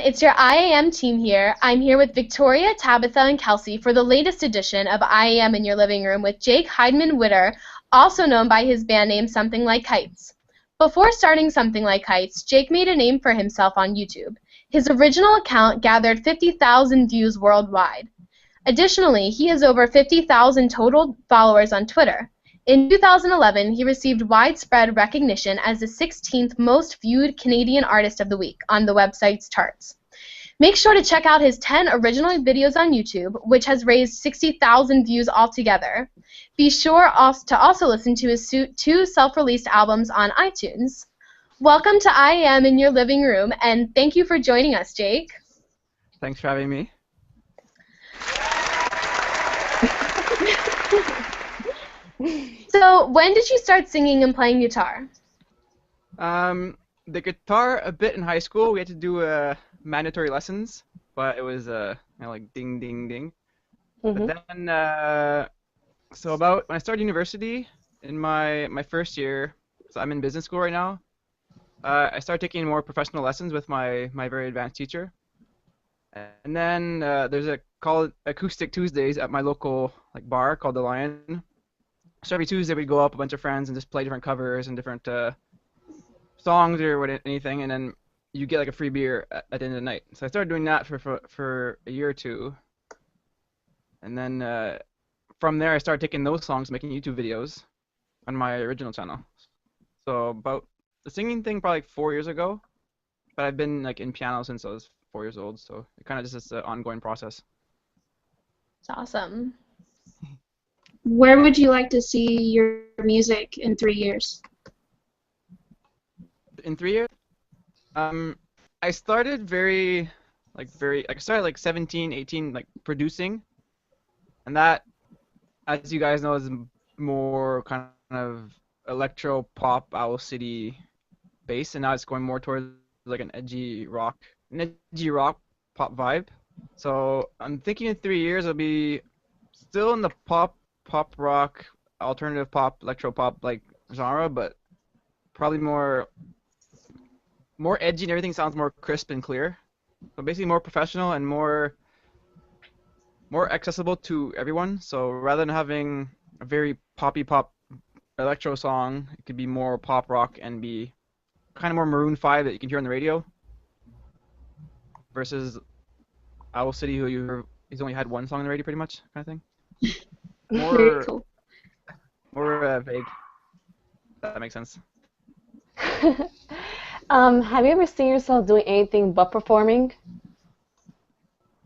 it's your IAM team here. I'm here with Victoria, Tabitha, and Kelsey for the latest edition of IAM in Your Living Room with Jake Hyndman Whittier, also known by his band name Something Like Kites. Before starting Something Like Kites, Jake made a name for himself on YouTube. His original account gathered 50,000 views worldwide. Additionally, he has over 50,000 total followers on Twitter. In 2011, he received widespread recognition as the 16th most viewed Canadian Artist of the Week on the website's charts. Make sure to check out his 10 original videos on YouTube, which has raised 60,000 views altogether. Be sure to also listen to his 2 self-released albums on iTunes. Welcome to I Am in Your Living Room, and thank you for joining us, Jake. Thanks for having me. So, when did you start singing and playing guitar? The guitar a bit in high school. We had to do mandatory lessons, but it was like ding ding ding. But then so about when I started university in my first year, so I'm in business school right now. I started taking more professional lessons with my very advanced teacher. And then there's a called Acoustic Tuesdays at my local bar called the Lion. So every Tuesday we'd go up, a bunch of friends, and just play different covers and different songs or anything, and then you get a free beer at the end of the night. So I started doing that for a year or two, and then from there I started taking those songs, making YouTube videos on my original channel. So about the singing thing probably 4 years ago, but I've been in piano since I was 4 years old, so it kind of just is an ongoing process. It's awesome. Where would you like to see your music in 3 years? In 3 years? I started I started 17, 18, producing, and that, as you guys know, is more kind of electro-pop, Owl City bass, and now it's going more towards an edgy rock pop vibe. So I'm thinking in 3 years I'll be still in the pop rock, alternative pop, electro-pop genre, but probably more edgy, and everything sounds more crisp and clear. So basically more professional and more accessible to everyone. So rather than having a very poppy pop electro song, it could be more pop rock and be kind of more Maroon 5 that you can hear on the radio, versus Owl City, he's only had one song on the radio pretty much, kind of thing. Very cool. More vague. That makes sense. Have you ever seen yourself doing anything but performing?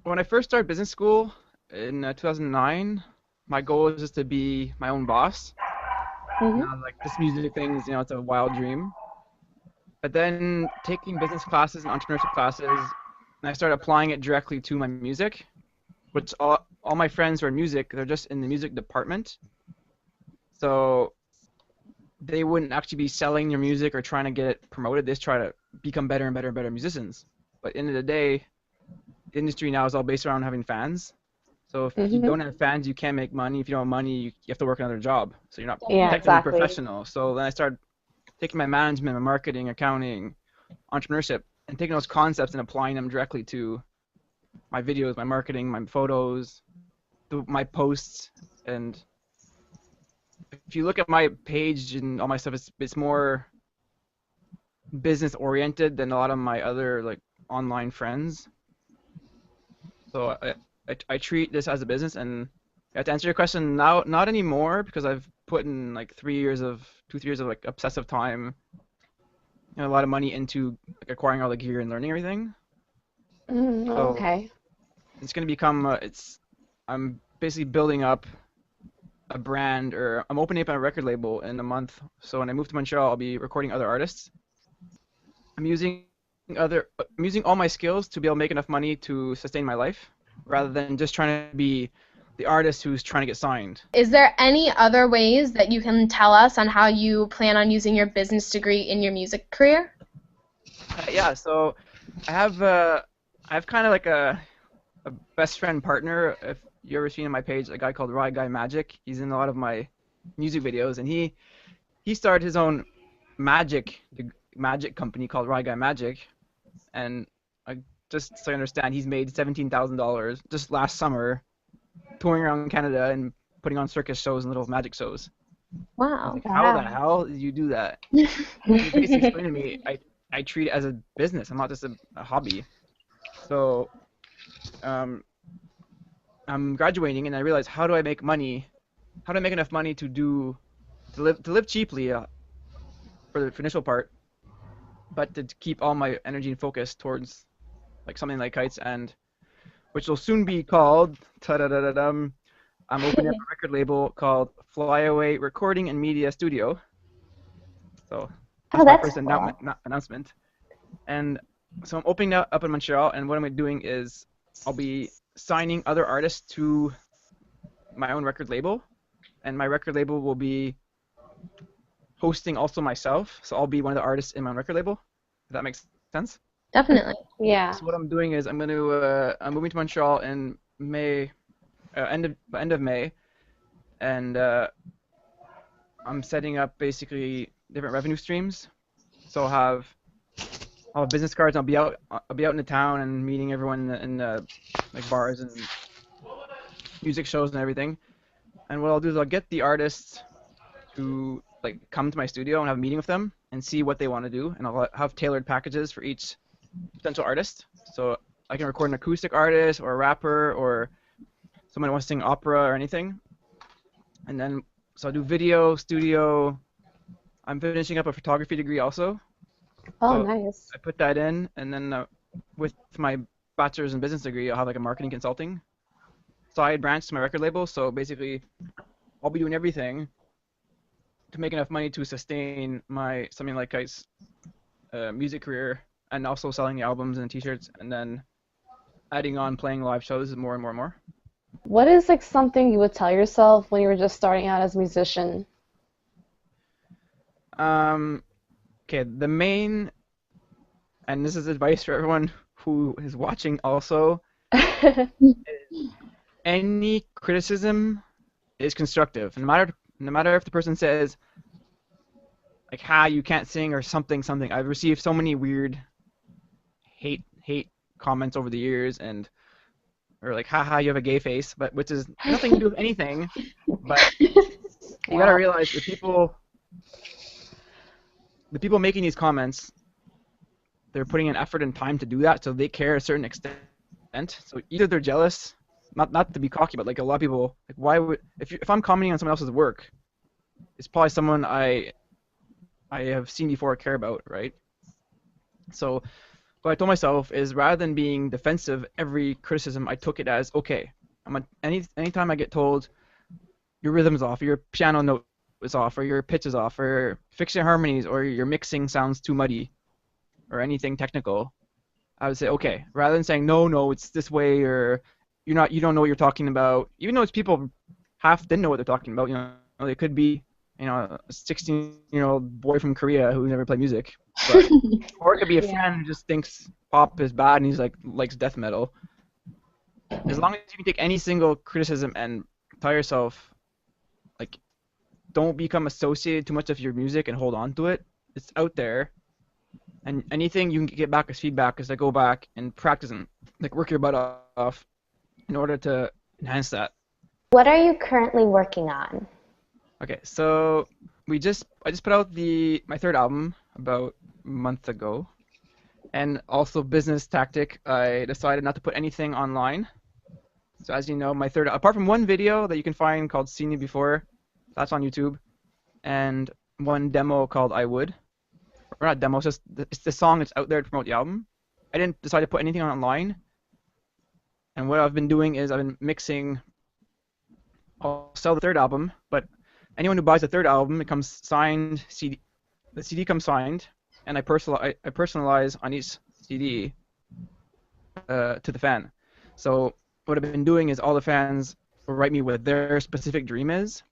When I first started business school in 2009, my goal was just to be my own boss. This music thing is, it's a wild dream. But then taking business classes and entrepreneurship classes, and I started applying it directly to my music, which all my friends who are in music, they're just in the music department. So they wouldn't actually be selling their music or trying to get it promoted. They just try to become better and better and better musicians. But at the end of the day, the industry now is all based around having fans. So if you don't have fans, you can't make money. If you don't have money, you have to work another job. So you're not technically professional. So then I started taking my management, my marketing, accounting, entrepreneurship, and taking those concepts and applying them directly to my videos, my marketing, my photos, my posts. And if you look at my page and all my stuff, it's more business oriented than a lot of my other online friends. So I treat this as a business, and to answer your question, now not anymore, because I've put in 2 3 years of obsessive time and a lot of money into acquiring all the gear and learning everything. Okay. It's going to become I'm basically building up a brand, or I'm opening up a record label in a month. So when I move to Montreal, I'll be recording other artists. I'm using all my skills to be able to make enough money to sustain my life, rather than just trying to be the artist who's trying to get signed. Is there any other ways that you can tell us on how you plan on using your business degree in your music career? Yeah, so I have kind of a best friend partner. If you ever seen on my page, a guy called Rye Guy Magic. He's in a lot of my music videos, and he started his own magic company called Rye Guy Magic, and just so you understand, he's made $17,000 just last summer touring around Canada and putting on circus shows and little magic shows. I was Wow. like, how the hell did you do that? He basically explained to me, I treat it as a business. I'm not just a hobby. So I'm graduating, and I realized, how do I make money? How do I make enough money to live cheaply for the initial part, but to keep all my energy and focus towards like something like kites, and which will soon be called ta-da-da-da-dum. I'm opening up a record label called Flyaway Recording and Media Studio. So that's my first announcement. And so I'm opening that up in Montreal, and what I'm doing is I'll be signing other artists to my own record label, and my record label will be hosting also myself, so I'll be one of the artists in my record label. If that makes sense? Definitely. Yeah. So what I'm doing is I'm moving to Montreal in May, end of May, and I'm setting up basically different revenue streams. So I'll have business cards. I'll be out in the town and meeting everyone in like bars and music shows and everything. And what I'll do is I'll get the artists to like come to my studio and have a meeting with them and see what they want to do, and I'll have tailored packages for each potential artist. So I can record an acoustic artist or a rapper or someone who wants to sing opera or anything. And then so I'll do video, studio. I'm finishing up a photography degree also. Oh, So nice. I put that in, and then with my bachelor's in business degree, I'll have like a marketing consulting side branch to my record label. So basically, I'll be doing everything to make enough money to sustain my Something Like Kites music career, and also selling the albums and t-shirts, and then adding on playing live shows more and more and more. What is like something you would tell yourself when you were just starting out as a musician? Okay, the main, and this is advice for everyone who is watching also, any criticism is constructive. No matter if the person says, like, you can't sing or something. I've received so many weird hate comments over the years, or like, you have a gay face, but which is nothing to do with anything. But you gotta realize the people making these comments, they're putting in effort and time to do that, so they care a certain extent. So either they're jealous, not to be cocky, but like a lot of people, like, why would if I'm commenting on someone else's work, it's probably someone I have seen before or care about, right? So what I told myself is, rather than being defensive every criticism, I took it as, okay, anytime I get told your rhythm's off, your piano note is off, or your pitch is off, or fix your harmonies, or your mixing sounds too muddy, or anything technical, I would say, okay, rather than saying no, it's this way, or you don't know what you're talking about, even though it's people half didn't know what they're talking about, they could be, a 16-year-old boy from Korea who never played music, but, or it could be a friend who just thinks pop is bad and he's likes death metal. As long as you can take any single criticism and tell yourself, like, don't become associated too much of your music and hold on to it. It's out there, and anything you can get back as feedback is to go back and practice and like work your butt off in order to enhance that. What are you currently working on? Okay, so I just put out my third album about a month ago, and also business tactic, I decided not to put anything online. So as you know, my third, apart from one video that you can find called "Seen You Before," that's on YouTube, and one demo called "I Would." Or not demo, it's the song that's out there to promote the album. I didn't decide to put anything online. And what I've been doing is I've been mixing. I'll sell the third album, but anyone who buys the third album, it comes signed CD. The CD comes signed, and I personalize on each CD to the fan. So what I've been doing is all the fans will write me what their specific dream is.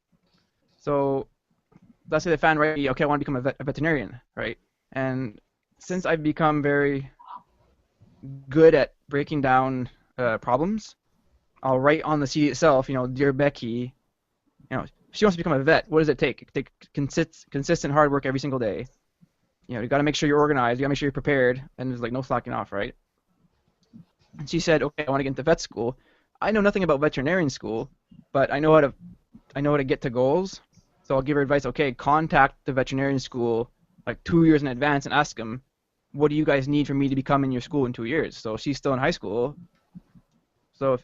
So let's say the fan writes me, okay, I want to become a veterinarian, right? And since I've become very good at breaking down problems, I'll write on the CD itself, dear Becky, she wants to become a vet. What does it take? It takes consistent hard work every single day. You got to make sure you're organized. You got to make sure you're prepared, and there's like no slacking off, right? And she said, okay, I want to get into vet school. I know nothing about veterinarian school, but I know how to get to goals. So I'll give her advice. Okay, contact the veterinarian school like 2 years in advance and ask them, what do you guys need for me to become in your school in 2 years? So she's still in high school. So if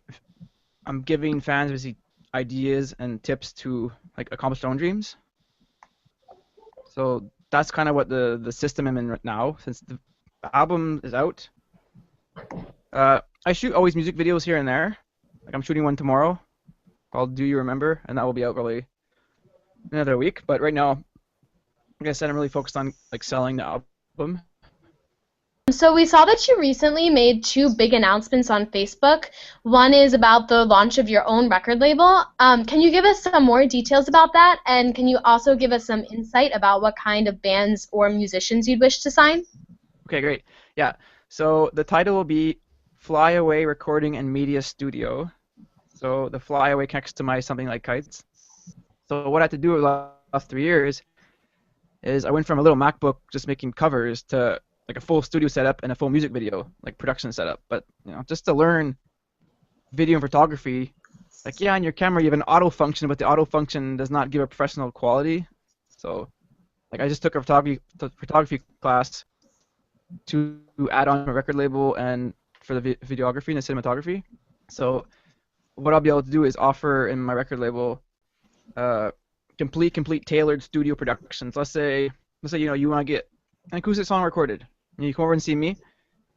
I'm giving fans basically ideas and tips to like accomplish their own dreams. So that's kind of what the system I'm in right now. Since the album is out, I shoot always music videos here and there. Like I'm shooting one tomorrow called "Do You Remember," and that will be out probably another week. But right now, like I said, I'm really focused on like selling the album. So we saw that you recently made two big announcements on Facebook. One is about the launch of your own record label. Can you give us some more details about that? And can you also give us some insight about what kind of bands or musicians you'd wish to sign? Okay, great. Yeah. So the title will be Fly Away Recording and Media Studio. So the Fly Away connects to my Something Like Kites. So what I had to do over the last 3 years is I went from a little MacBook just making covers to like a full studio setup and a full music video, like production setup. But just to learn video and photography, like on your camera you have an auto function, but the auto function does not give a professional quality. So like I just took a photography class to add on a record label and for the videography and the cinematography. So what I'll be able to do is offer in my record label complete tailored studio productions. Let's say you want to get an acoustic song recorded. You come over and see me,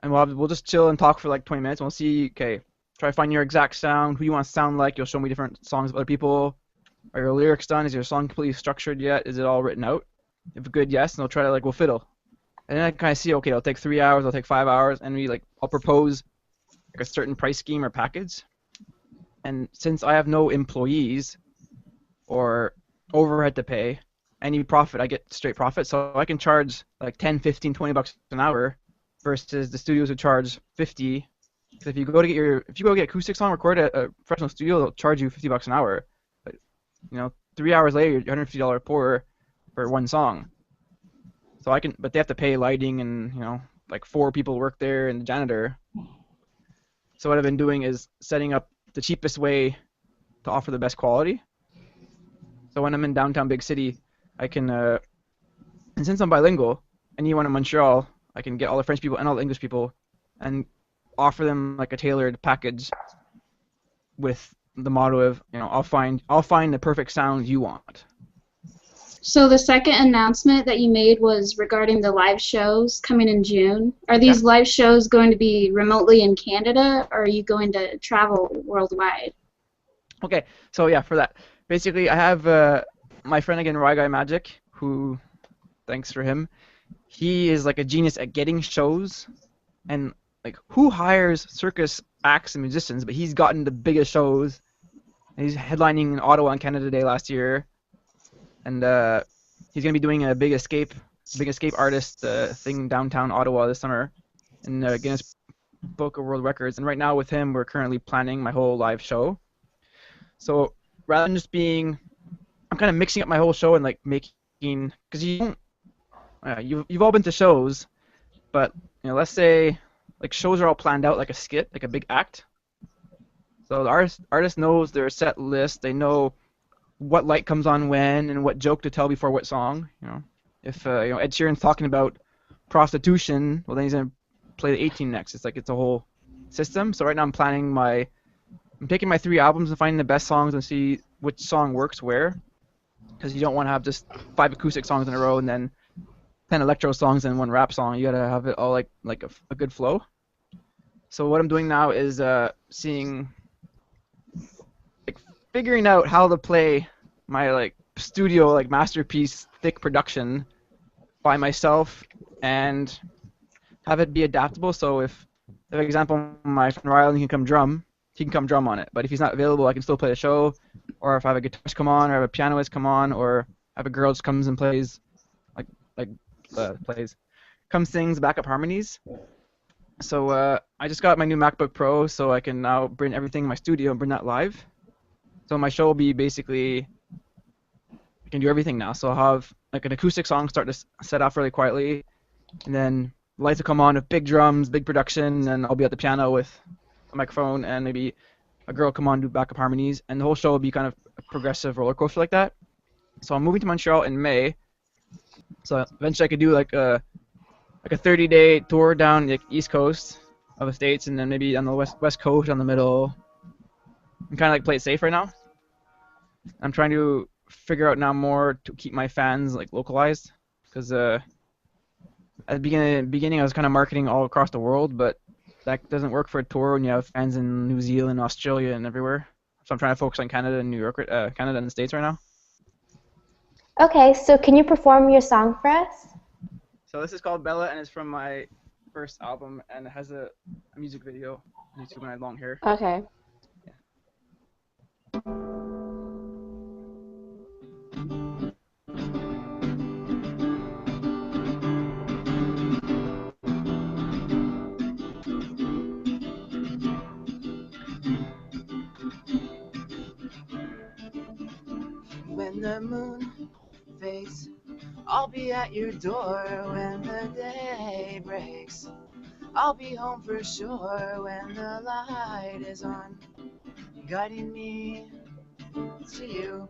and we'll just chill and talk for like 20 minutes. And we'll see, okay, try to find your exact sound, who you want to sound like. You'll show me different songs of other people. Are your lyrics done? Is your song completely structured yet? Is it all written out? If a good yes, and we'll try to we'll fiddle. And then I kind of see, okay, it'll take 3 hours, it'll take 5 hours, and I'll propose like a certain price scheme or package. And since I have no employees or overhead to pay, any profit, I get straight profit, so I can charge like 10, 15, 20 bucks an hour versus the studios would charge 50. Because if you go get acoustic song recorded at a professional studio, they'll charge you 50 bucks an hour. But 3 hours later, you're $150 poorer for one song. So but they have to pay lighting and like 4 people work there and the janitor. So what I've been doing is setting up the cheapest way to offer the best quality. So when I'm in downtown big city, I can, and since I'm bilingual, anyone in Montreal, I can get all the French people and all the English people, and offer them like a tailored package with the motto of, I'll find the perfect sound you want. So the second announcement that you made was regarding the live shows coming in June. Are these live shows going to be remotely in Canada, or are you going to travel worldwide? Okay, so yeah, for that, basically I have my friend again, Rye Guy Magic, who, thanks for him, he is like a genius at getting shows, and like who hires circus acts and musicians, but he's gotten the biggest shows, and he's headlining in Ottawa on Canada Day last year, and he's gonna be doing a big escape artist thing downtown Ottawa this summer, in Guinness Book of World Records, and right now with him we're currently planning my whole live show. So rather than just I'm kind of mixing up my whole show and like making, because you've all been to shows, but let's say like shows are all planned out like a skit, like a big act. So the artist knows their set list. They know what light comes on when and what joke to tell before what song. If Ed Sheeran's talking about prostitution, well then he's gonna play the 18 next. It's a whole system. So right now I'm taking my 3 albums and finding the best songs and see which song works where. Because you don't want to have just 5 acoustic songs in a row and then 10 electro songs and 1 rap song. You gotta have it all like a good flow. So what I'm doing now is figuring out how to play my studio masterpiece thick production by myself and have it be adaptable. So if, for example, my friend Riley can come drum, he can come drum on it. But if he's not available, I can still play the show. Or if I have a guitarist come on, or I have a pianist come on, or I have a girl just comes and plays, comes sings backup harmonies. So I just got my new MacBook Pro, so I can now bring everything in my studio and bring that live. So my show will be basically, I can do everything now. So I'll have like an acoustic song start to set off really quietly, and then lights will come on with big drums, big production, and I'll be at the piano with a microphone, and maybe a girl come on do backup harmonies, and the whole show will be kind of a progressive roller coaster like that. So I'm moving to Montreal in May. So eventually I could do like a 30-day tour down the East Coast of the States, and then maybe on the West Coast on the middle. I'm kind of like play it safe right now. I'm trying to figure out now more to keep my fans like localized, because at the beginning I was kind of marketing all across the world, but that doesn't work for a tour when you have fans in New Zealand, Australia, and everywhere. So I'm trying to focus on Canada and New York, Canada and the States right now. Okay, so can you perform your song for us? So this is called Bella, and it's from my first album, and it has a music video on YouTube, and I had long hair. Okay. When the moon fades, I'll be at your door when the day breaks. I'll be home for sure when the light is on, guiding me to you.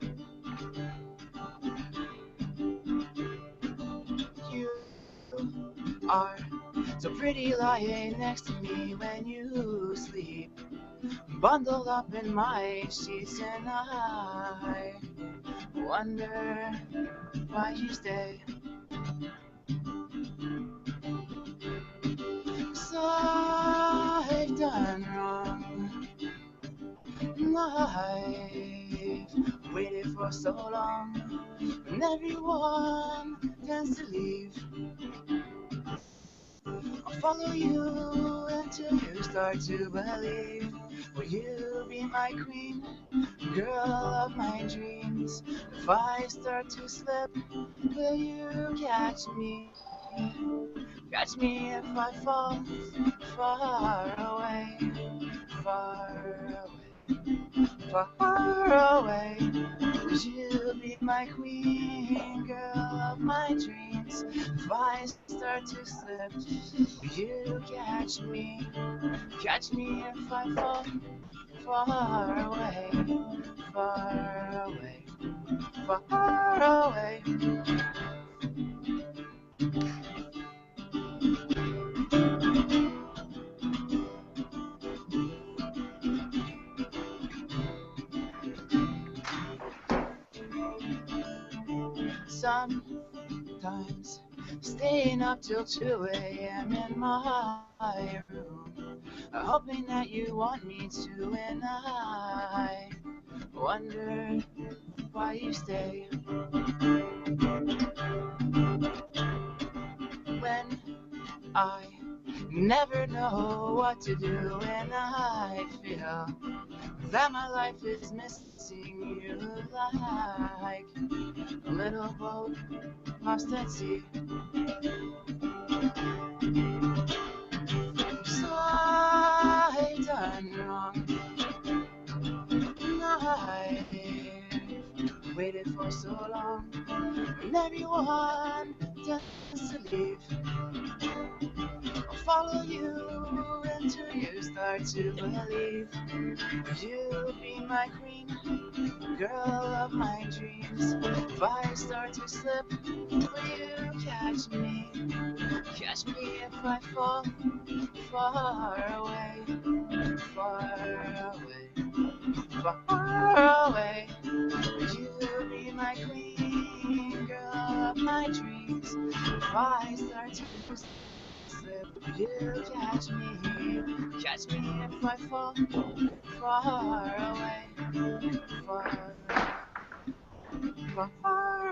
You are so pretty lying next to me when you sleep, bundled up in my sheets, and I wonder why you stay. 'Cause I've done wrong. I've waited for so long, and everyone tends to leave. I'll follow you until you start to believe. Will you be my queen, girl of my dreams? If I start to slip, will you catch me? Catch me if I fall far away, far away, far away. Would you be my queen, girl of my dreams? If I start to slip, will you catch me? Catch me if I fall far away, far away, far away. Sometimes staying up till 2 a.m. in my room, hoping that you want me to, and I wonder why you stay. When I never know what to do, and I feel that my life is missing you, like a little boat lost at sea. So I've done wrong. I've waited for so long, and everyone tends to leave. I'll follow you until you start to believe. You'll be my queen, girl of my dreams. If I start to slip, will you catch me? Catch me if I fall far away, far away, far away. You'll be my queen, girl of my dreams. If I start to slip, you catch me if I fall far away, far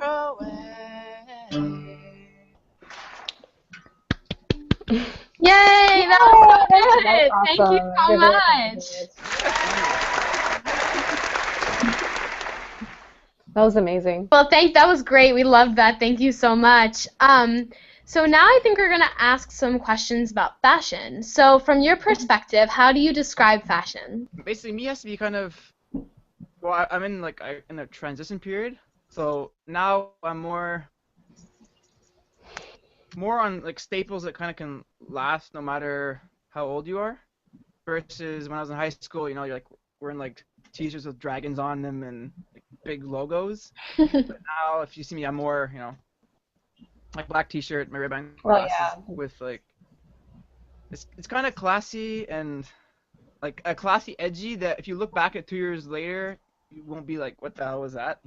away. Yay! That was so good. That's Thank you awesome. so Give it a much. That was amazing. Well, that was great. We loved that. Thank you so much. So now I think we're gonna ask some questions about fashion. So from your perspective, how do you describe fashion? Basically, me has to be kind of, well, I'm in in a transition period. So now I'm more on like staples that kind of can last no matter how old you are. versus when I was in high school, you're like wearing like t-shirts with dragons on them and like, big logos. But now, if you see me, I'm more, like black t-shirt, my Ray-Ban glasses with like, it's kind of classy and like a classy edgy that if you look back at 2 years later, you won't be like, what the hell was that,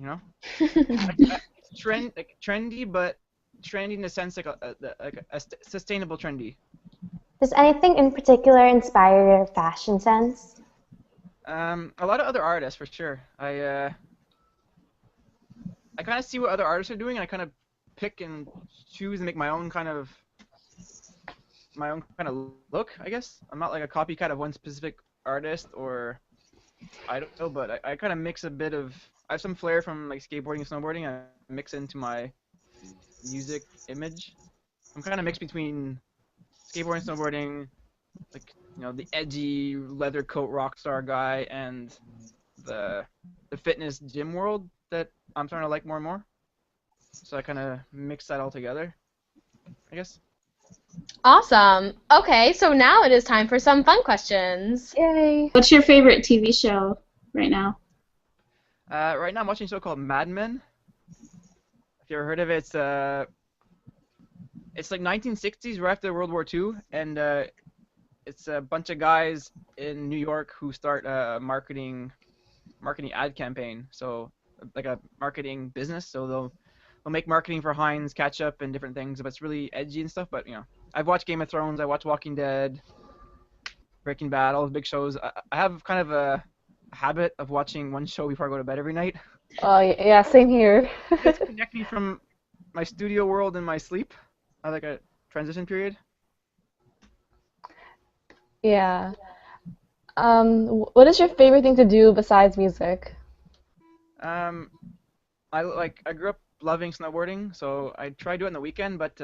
It's trendy, but trendy in the sense like a sustainable trendy. Does anything in particular inspire your fashion sense? A lot of other artists for sure. I kind of see what other artists are doing, and I kind of pick and choose and make my own kind of look, I guess. I'm not like a copycat of one specific artist or I don't know, but I kind of mix a bit of. I have some flair from like skateboarding and snowboarding. I mix into my music image. I'm kind of mixed between skateboarding, snowboarding, like the edgy leather coat rock star guy, and the fitness gym world that I'm starting to like more and more. So I kind of mix that all together, I guess. Awesome. Okay, so now it is time for some fun questions. Yay! What's your favorite TV show right now? Right now I'm watching a show called Mad Men. If you ever heard of it, it's like 1960s, right after World War II, and it's a bunch of guys in New York who start a marketing ad campaign. So like a marketing business. So they'll make marketing for Heinz ketchup and different things, but it's really edgy and stuff. But I've watched Game of Thrones, I watched Walking Dead, Breaking Bad, all the big shows. I have kind of a habit of watching one show before I go to bed every night. Oh yeah, same here. It's connect me from my studio world and my sleep. I like a transition period. Yeah. What is your favorite thing to do besides music? I grew up loving snowboarding, so I try to do it on the weekend, but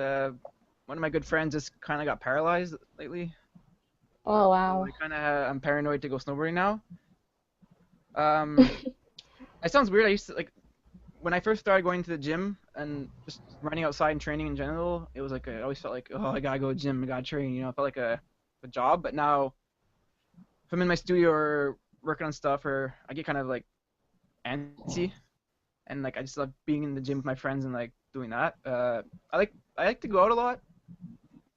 one of my good friends just kind of got paralyzed lately. Oh wow. So I'm paranoid to go snowboarding now. It sounds weird. I used to when I first started going to the gym and just running outside and training in general. It was like I always felt like, oh, I gotta go to the gym, I gotta train. It felt like a job. But now, if I'm in my studio or working on stuff, or I get kind of like antsy, and like I just love being in the gym with my friends and like doing that. I like to go out a lot.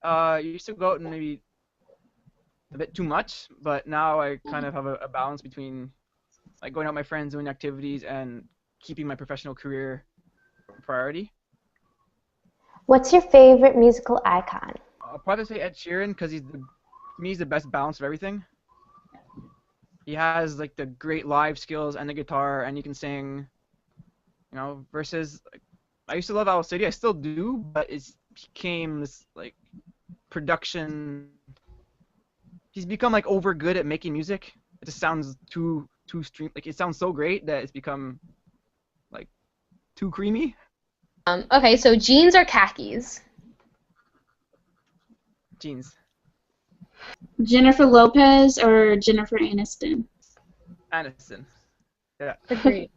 I used to go out and maybe a bit too much, but now I kind of have a balance between like going out with my friends, doing activities, and keeping my professional career a priority. What's your favorite musical icon? I'll probably say Ed Sheeran because to me he's the best balance of everything. He has like the great live skills and the guitar, and he can sing. Versus I used to love Owl City, I still do, but it became this like production. He's become like over good at making music. It just sounds too stream. Like it sounds so great that it's become like too creamy. Okay, so jeans or khakis? Jeans. Jennifer Lopez or Jennifer Aniston? Aniston. Yeah. Agreed.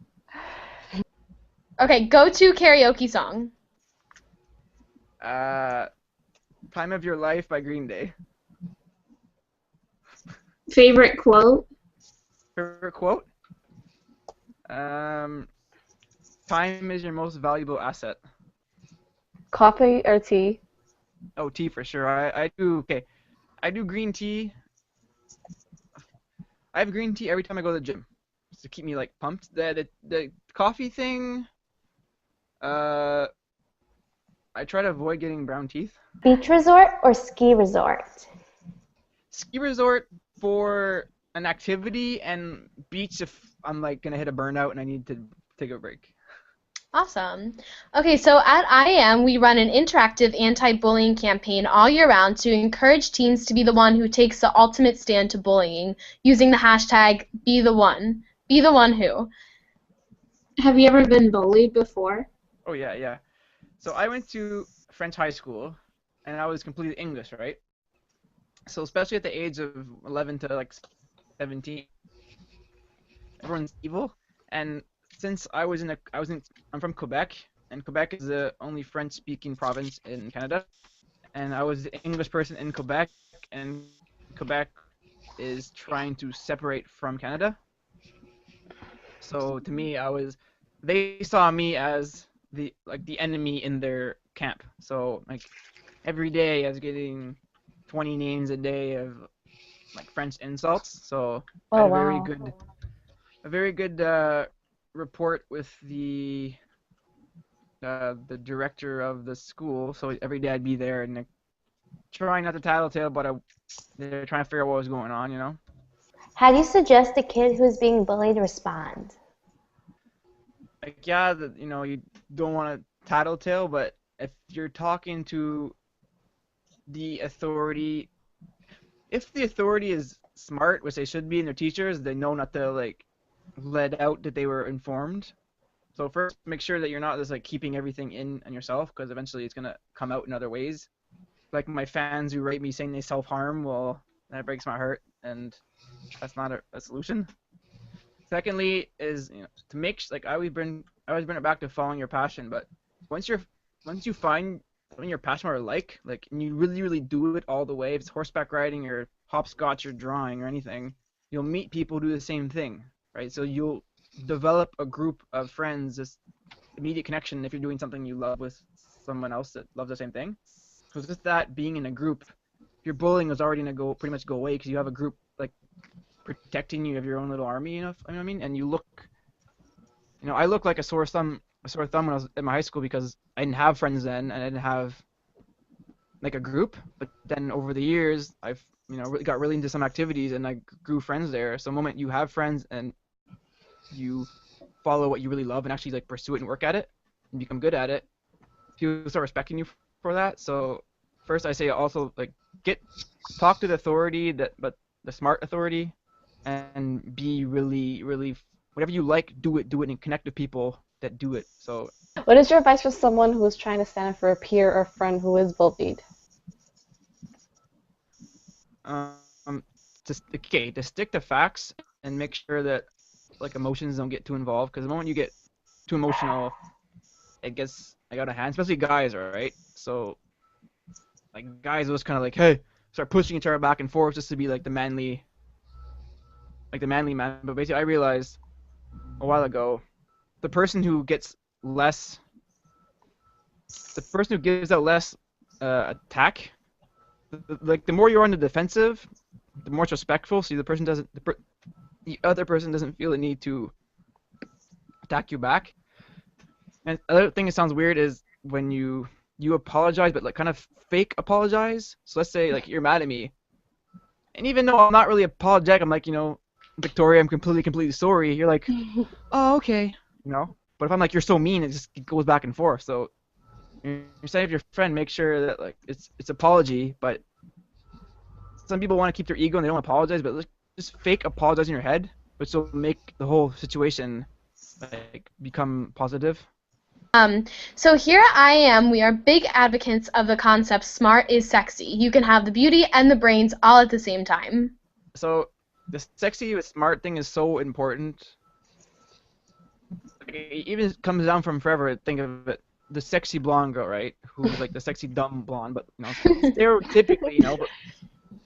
Okay, go-to karaoke song. Time of Your Life by Green Day. Favorite quote? Favorite quote? Time is your most valuable asset. Coffee or tea? Oh, tea for sure. I do green tea. I have green tea every time I go to the gym, just to keep me like pumped. The coffee thing. I try to avoid getting brown teeth. Beach resort or ski resort? Ski resort for an activity, and beach if I'm like gonna hit a burnout and I need to take a break. Awesome. Okay, so at iaam, we run an interactive anti-bullying campaign all year round to encourage teens to be the one who takes the ultimate stand to bullying, using the hashtag #BeTheOne. Be the one who. Have you ever been bullied before? Oh yeah. So I went to French high school, and I was completely English, right? So especially at the age of 11 to like 17, everyone's evil. And since I'm from Quebec, and Quebec is the only French-speaking province in Canada, and I was the English person in Quebec, and Quebec is trying to separate from Canada. So to me, they saw me as the enemy in their camp. So like every day I was getting 20 names a day of like French insults. So I Oh, had wow. a very good report with the director of the school. So every day I'd be there and like, trying not to tattletale, but they're trying to figure out what was going on, you know. How do you suggest a kid who's being bullied respond? Like yeah, you know, you don't want to tattletale, but if you're talking to the authority, if the authority is smart, which they should be, and their teachers, they know not to like let out that they were informed. So first, make sure that you're not just like keeping everything in on yourself, because eventually it's gonna come out in other ways. Like my fans who write me saying they self-harm, well, that breaks my heart, and that's not a solution. Secondly, is to make like I always bring it back to following your passion. But once you find something you're passionate or like, and you really do it all the way, if it's horseback riding or hopscotch or drawing or anything, you'll meet people who do the same thing, right? So you'll develop a group of friends, this immediate connection if you're doing something you love with someone else that loves the same thing. Because just that being in a group, your bullying is already gonna pretty much go away because you have a group like protecting you of your own little army, you know what I mean? And I look like a sore thumb when I was in my high school because I didn't have friends then and I didn't have like a group. But then over the years, I've really got really into some activities and I grew friends there. So the moment you have friends and you follow what you really love and actually like pursue it and work at it and become good at it, people start respecting you for that. So first I say also like talk to the authority but the smart authority, and be really whatever you like, do it and connect with people that do it. So What is your advice for someone who is trying to stand up for a peer or friend who is bullied? to stick to facts and make sure that like emotions don't get too involved, because the moment you get too emotional, it gets like out of hand, especially guys, right? So like guys was kind of like, hey, start pushing each other back and forth just to be like the manly man. But basically I realized a while ago, the person who gives out less attack, like the more you're on the defensive, the more it's respectful. So the other person doesn't feel the need to attack you back. And another thing that sounds weird is when you apologize, but like kind of fake apologize. So let's say like you're mad at me, and even though I'm not really apologetic, I'm like, Victoria, I'm completely sorry. You're like, oh, okay, But if I'm like, you're so mean, it goes back and forth. So you're saying to your friend, make sure that like it's apology, but some people want to keep their ego and they don't apologize, but just fake apologize in your head, which will make the whole situation like become positive. So here at iaam, we are big advocates of the concept smart is sexy. You can have the beauty and the brains all at the same time. So the sexy with smart thing is so important. It even comes down from forever. Think of it, the sexy blonde girl, right? Who's like the sexy dumb blonde, but stereotypically, but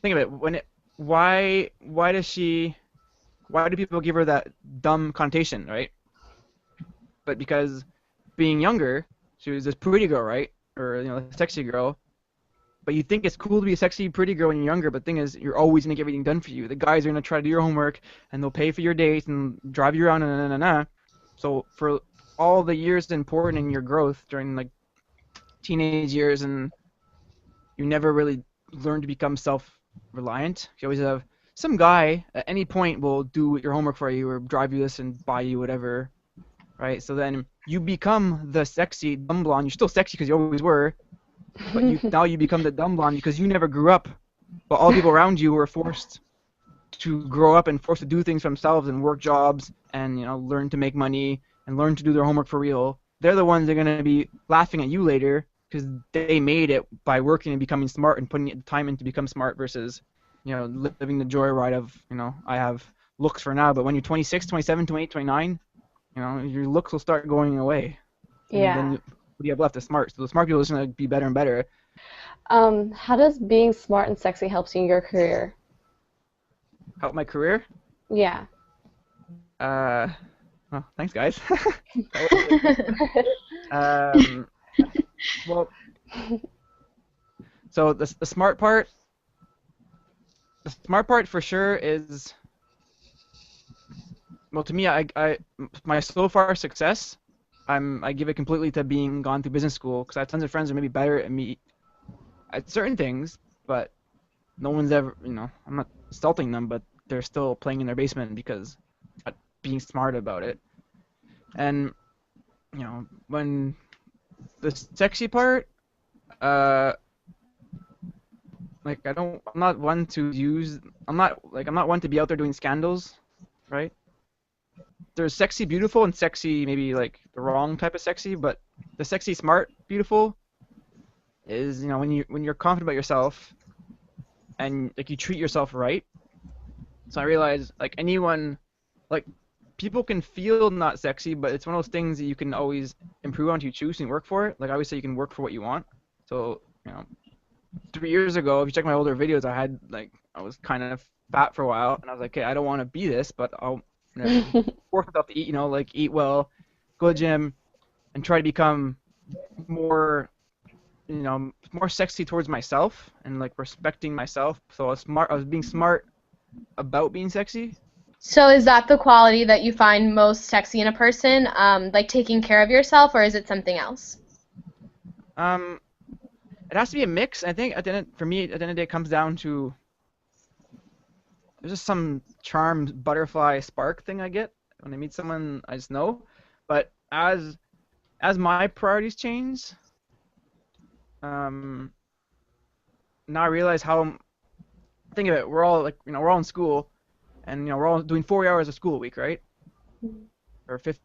think of it. Why do people give her that dumb connotation, right? But because being younger, she was this pretty girl, right? Or a sexy girl. But you think it's cool to be a sexy, pretty girl when you're younger, but the thing is, you're always gonna get everything done for you. The guys are gonna try to do your homework, and they'll pay for your dates and drive you around, So for all the years important in your growth during like teenage years, and you never really learn to become self-reliant. You always have some guy at any point will do your homework for you or drive you this and buy you whatever, right? So then you become the sexy dumb blonde. You're still sexy because you always were, but now you become the dumb blonde because you never grew up. But all people around you were forced to grow up and forced to do things for themselves and work jobs and learn to make money and learn to do their homework for real. They're the ones that are going to be laughing at you later because they made it by working and becoming smart and putting time in to become smart versus living the joyride of I have looks for now, but when you're 26, 27, 28, 29, your looks will start going away. Yeah. And then what do you have left? The smart. So the smart people are just going to be better and better. How does being smart and sexy helps you in your career? help my career. Yeah. Well, thanks, guys. um, well, so the smart part. The smart part for sure is, well, to me, my so far success, I give it completely to being gone through business school, because I have tons of friends who are maybe better at me at certain things, but no one's ever, I'm not insulting them, but they're still playing in their basement because being smart about it. And when the sexy part, like I'm not one to use, I'm not one to be out there doing scandals, right? There's sexy beautiful and sexy maybe like the wrong type of sexy, but the sexy smart beautiful is when you're confident about yourself and like you treat yourself right. So I realize like anyone, like people can feel not sexy, but it's one of those things that you can always improve on if you choose and work for it. Like I always say, you can work for what you want. So 3 years ago, if you check my older videos, I was kind of fat for a while, and I was like, okay, I don't want to be this, but I'll force myself to eat, like eat well, go to the gym, and try to become more, more sexy towards myself and like respecting myself. So I was being smart about being sexy. So is that the quality that you find most sexy in a person, like taking care of yourself, or is it something else? It has to be a mix. I think for me, at the end of the day, it comes down to there's just some charm, butterfly spark thing I get when I meet someone I just know. But as my priorities change, now I realize how. Think of it. We're all we're all in school, and we're all doing 4 hours of school a week, right? Or 50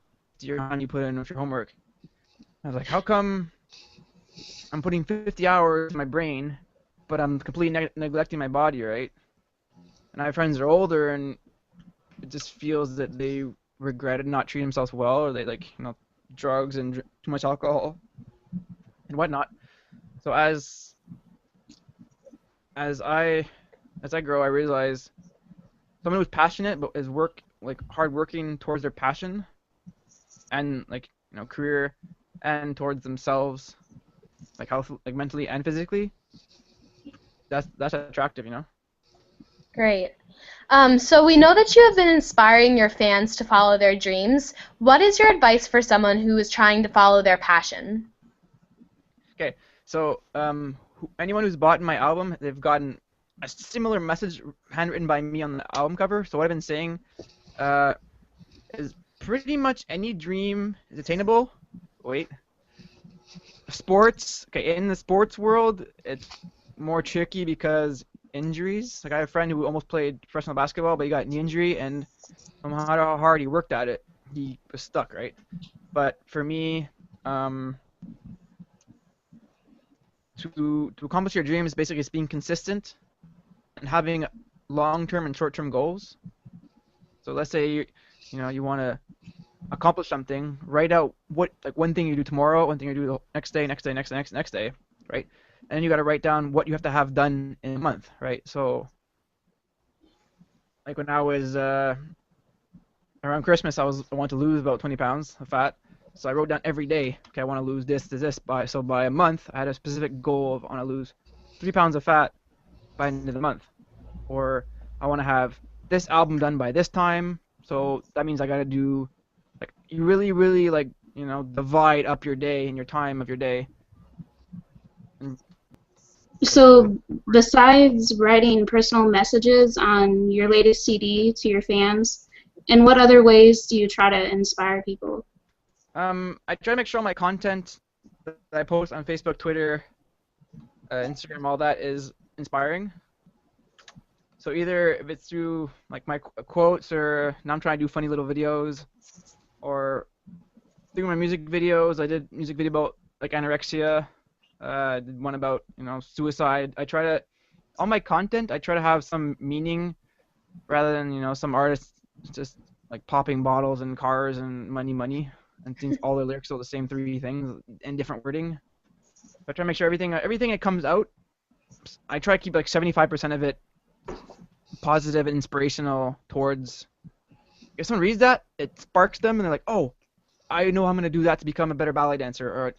or how many you put in with your homework. I was like, how come I'm putting 50 hours in my brain, but I'm completely neglecting my body, right? And I have friends that are older, and it just feels that they regretted not treating themselves well, or they drugs and too much alcohol and whatnot. So as I grow, I realize someone who's passionate but is hard working towards their passion and career and towards themselves, like health, like mentally and physically. That's attractive, Great. So we know that you have been inspiring your fans to follow their dreams. What is your advice for someone who is trying to follow their passion? Okay, so anyone who's bought my album, they've gotten a similar message handwritten by me on the album cover. So what I've been saying is pretty much any dream is attainable. Wait. Sports. Okay, in the sports world, it's more tricky because injuries. Like I have a friend who almost played professional basketball, but he got a knee injury, and no matter how hard he worked at it, he was stuck, right? But for me, to accomplish your dreams, basically, it's being consistent and having long-term and short-term goals. So let's say you want to accomplish something. Write out one thing you do tomorrow, one thing you do the next day, next day, right? And then you got to write down what you have to have done in a month, right? So, like when I was around Christmas, I wanted to lose about 20 pounds of fat. So I wrote down every day, okay, I want to lose this to this by a month, I had a specific goal of I want to lose 3 pounds of fat by the end of the month, or I want to have this album done by this time. So that means I got to do you really divide up your day and your time of your day. So besides writing personal messages on your latest CD to your fans, in what other ways do you try to inspire people? I try to make sure all my content that I post on Facebook, Twitter, Instagram, all that is inspiring. So either if it's through my quotes, or now I'm trying to do funny little videos, or through my music videos. I did music video about anorexia. I did one about suicide. All my content, I try to have some meaning, rather than some artists just popping bottles and cars and money, and things. All their lyrics are the same three things in different wording. I try to make sure everything that comes out, I try to keep 75% of it positive and inspirational towards. If someone reads that, it sparks them, and they're like, "Oh, I know I'm gonna do that to become a better ballet dancer, or I'm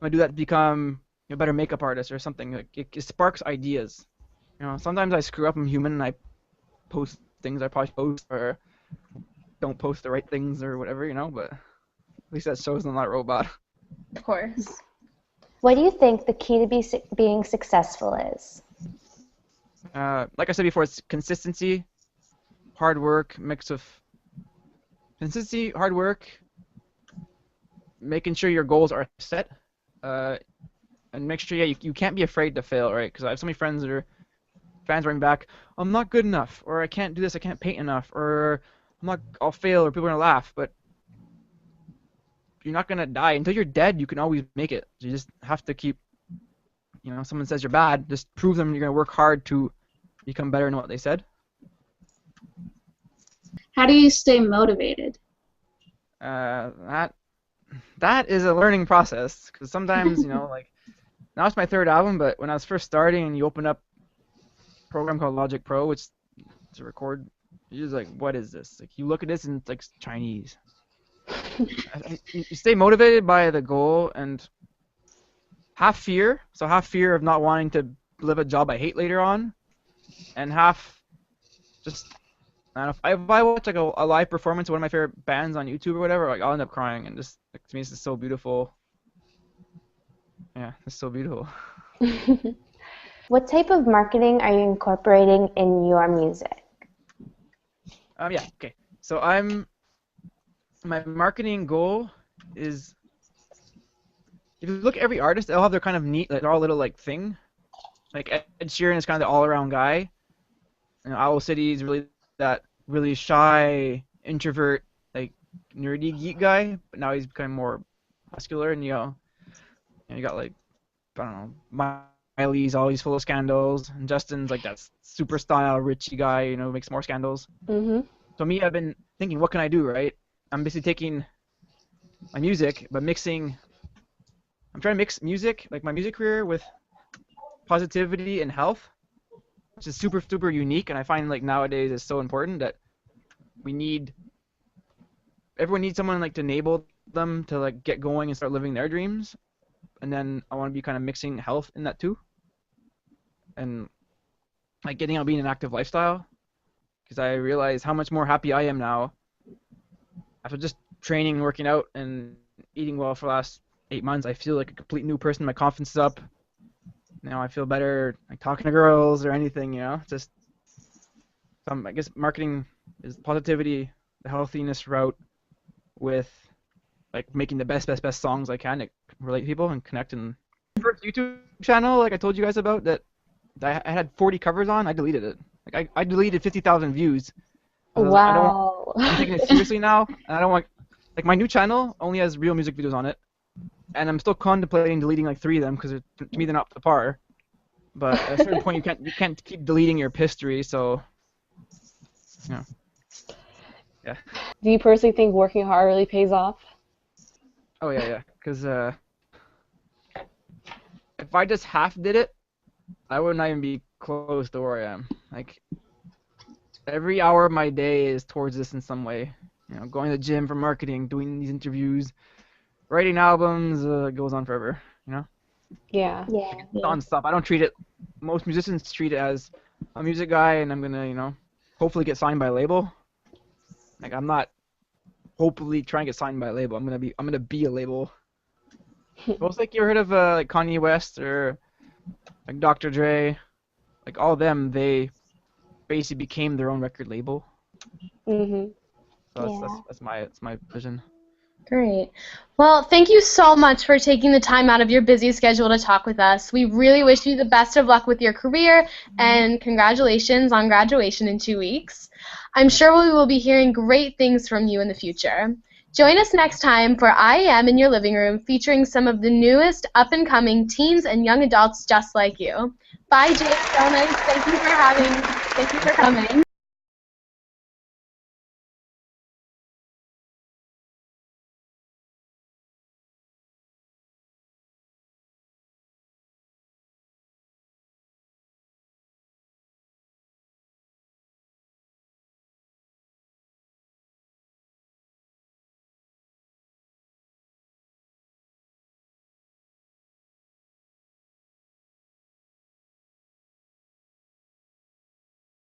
gonna do that to become a better makeup artist, or something." Like it sparks ideas. Sometimes I screw up. I'm human, and I post things I probably post, or don't post the right things, or whatever, But at least that shows I'm not a robot. Of course. What do you think the key to being successful is? Like I said before, it's consistency, hard work, mix of consistency, hard work, making sure your goals are set, and make sure you can't be afraid to fail, right? Because I have so many friends that are fans writing back, I'm not good enough, or I can't do this, I can't paint enough, or I'll fail, or people are gonna laugh. But you're not gonna die until you're dead. You can always make it. You just have to keep. Someone says you're bad, just prove them you're gonna work hard to become better than what they said. How do you stay motivated? That is a learning process, because sometimes like now it's my third album, but when I was first starting and you open up a program called Logic Pro, which to record, you're just like, what is this? Like you look at this and it's like Chinese. You stay motivated by the goal and half fear, so half fear of not wanting to live a job I hate later on, and half just, I don't know, if I watch like a live performance of one of my favorite bands on YouTube or whatever, like I'll end up crying, and just like, to me this is so beautiful. Yeah, it's so beautiful. What type of marketing are you incorporating in your music? Yeah, okay. So my marketing goal is, if you look at every artist, they'll have their kind of neat, like they're all little like thing. Like Ed Sheeran is kind of the all-around guy. Owl City is really that really shy, introvert, like nerdy geek guy. But now he's become more muscular, and you got like, I don't know, Miley's always full of scandals, and Justin's like that super style, richy guy, makes more scandals. So me, I've been thinking, what can I do, right? I'm basically taking my music, but I'm trying to mix music, like my music career, with positivity and health, which is super, super unique, and I find like nowadays it's so important that everyone needs someone like to enable them to like get going and start living their dreams, and then I want to be kind of mixing health in that too, and like getting out being an active lifestyle, because I realize how much more happy I am now after just training and working out and eating well for the last 8 months. I feel like a complete new person. My confidence is up. Now I feel better, like talking to girls or anything, Just I guess marketing is positivity, the healthiness route, with like making the best songs I can to relate to people and connect. And first YouTube channel, like I told you guys about, that I had 40 covers on, I deleted it. Like I deleted 50,000 views. Wow. I'm taking it seriously now, and I don't want, like, my new channel only has real music videos on it, and I'm still contemplating deleting like 3 of them, because to me they're not up to par. But at a certain point you can't keep deleting your history, so yeah. Do you personally think working hard really pays off? Oh yeah, because if I just half did it, I would not even be close to where I am. Like every hour of my day is towards this in some way. Going to the gym for marketing, doing these interviews, writing albums, goes on forever. Yeah. Non-stop. I don't treat it. Most musicians treat it as a music guy, and I'm gonna, hopefully get signed by a label. Like I'm not hopefully trying to get signed by a label. I'm gonna be a label. Most like you heard of like Kanye West or like Dr. Dre, like all of them, they basically became their own record label. Mhm. So that's my vision. Great. Well, thank you so much for taking the time out of your busy schedule to talk with us. We really wish you the best of luck with your career, and congratulations on graduation in 2 weeks. I'm sure we will be hearing great things from you in the future. Join us next time for iaam in Your Living Room, featuring some of the newest up-and-coming teens and young adults just like you. Bye, Jake. So nice. Thank you for coming.